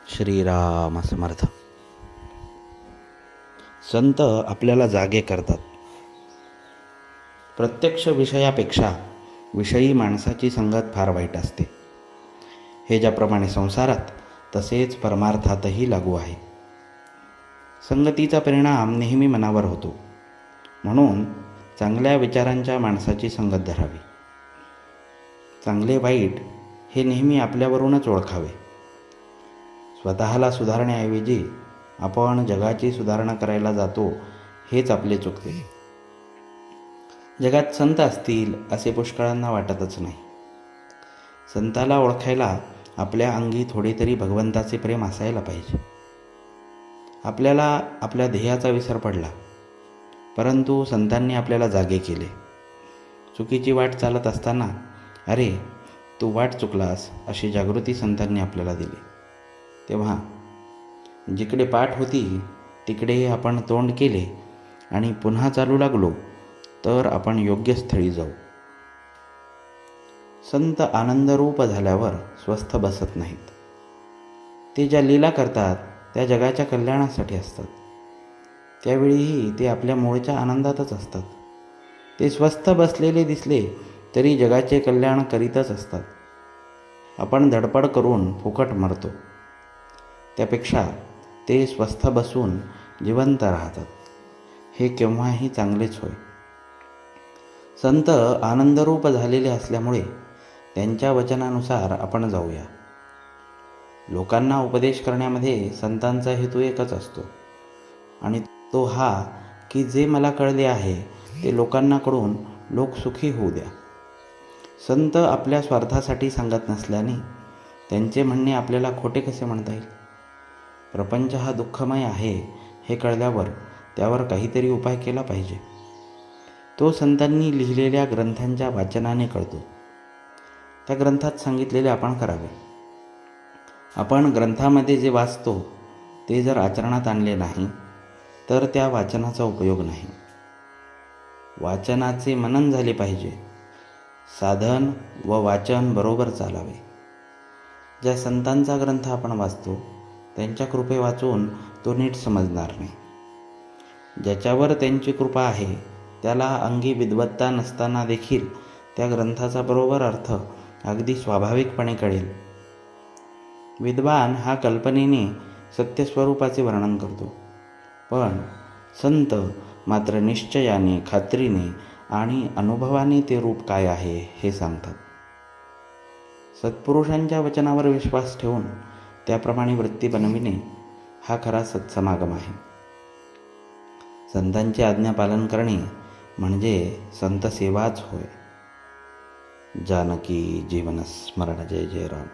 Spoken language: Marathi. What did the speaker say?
श्रीराम समर्थ. संत आपल्याला जागे करतात. प्रत्यक्ष विषयापेक्षा विषयी माणसाची संगत फार वाईट असते. हे ज्याप्रमाणे संसारात तसेच परमार्थातही लागू आहे. संगतीचा परिणाम नेहमी मनावर होतो. म्हणून चांगल्या विचारांच्या माणसाची संगत धरावी. चांगले वाईट हे नेहमी आपल्यावरूनच ओळखावे. स्वतःला सुधारण्याऐवजी आपण जगाची सुधारणा करायला जातो, हेच आपले चुकते. जगात संत असतील असे पुष्कळांना वाटतच नाही. संताला ओळखायला आपल्या अंगी थोडे तरी भगवंताचे प्रेम असायला पाहिजे. आपल्याला आपल्या ध्येयाचा विसर पडला, परंतु संतांनी आपल्याला जागे केले. चुकीची वाट चालत असताना अरे तू वाट चुकलास अशी जागृती संतांनी आपल्याला दिली. तेव्हा जिकडे पाठ होती तिकडे आपण तोंड केले आणि पुन्हा चालू लागलो तर आपण योग्य स्थळी जाऊ. संत आनंदरूप झाल्यावर स्वस्थ बसत नाहीत. ते ज्या लीला करतात त्या जगाच्या कल्याणासाठी असतात. त्यावेळीही ते आपल्या मूळच्या आनंदातच असतात. ते स्वस्थ बसलेले दिसले तरी जगाचे कल्याण करीतच असतात. आपण धडपड करून फुकट मरतो. त्यापेक्षा ते स्वस्थ बसून जिवंत राहतात. हे केव्हाही चांगलेच होय. संत आनंदरूप झालेले असल्यामुळे त्यांच्या वचनानुसार आपण जाऊया. लोकांना उपदेश करण्यामध्ये संतांचा हेतू एकच असतो आणि तो हा की जे मला कळले आहे ते लोकांना कळून लोक सुखी होऊ द्या. संत आपल्या स्वार्थासाठी सांगत नसल्याने त्यांचे म्हणणे आपल्याला खोटे कसे म्हणता येईल? प्रपंच हा दुःखमय आहे हे कळल्यावर त्यावर काहीतरी उपाय केला पाहिजे. तो संतांनी लिहिलेल्या ग्रंथांच्या वाचनाने कळतो. त्या ग्रंथात सांगितलेले आपण करावे. आपण ग्रंथामध्ये जे वाचतो ते जर आचरणात आणले नाही तर त्या वाचनाचा उपयोग नाही. वाचनाचे मनन झाले पाहिजे. साधन व वाचन बरोबर चालावे. ज्या संतांचा ग्रंथ आपण वाचतो त्यांच्या कृपे वाचून तो नीट समजणार नाही. ज्याच्यावर त्यांची कृपा आहे त्याला अंगी विद्वत्ता नसताना देखील त्या ग्रंथाचा बरोबर अर्थ अगदी स्वाभाविकपणे कळेल. विद्वान हा कल्पनेने सत्यस्वरूपाचे वर्णन करतो, पण संत मात्र निश्चयाने, खात्रीने आणि अनुभवाने ते रूप काय आहे हे सांगतात. सत्पुरुषांच्या वचनावर विश्वास ठेवून त्याप्रमाणे वृत्ती बनविणे हा खरा सत्समागम आहे. संतांची आज्ञा पालन करणे म्हणजे संत सेवाच होय. जानकी जीवन स्मरण. जय जय राम.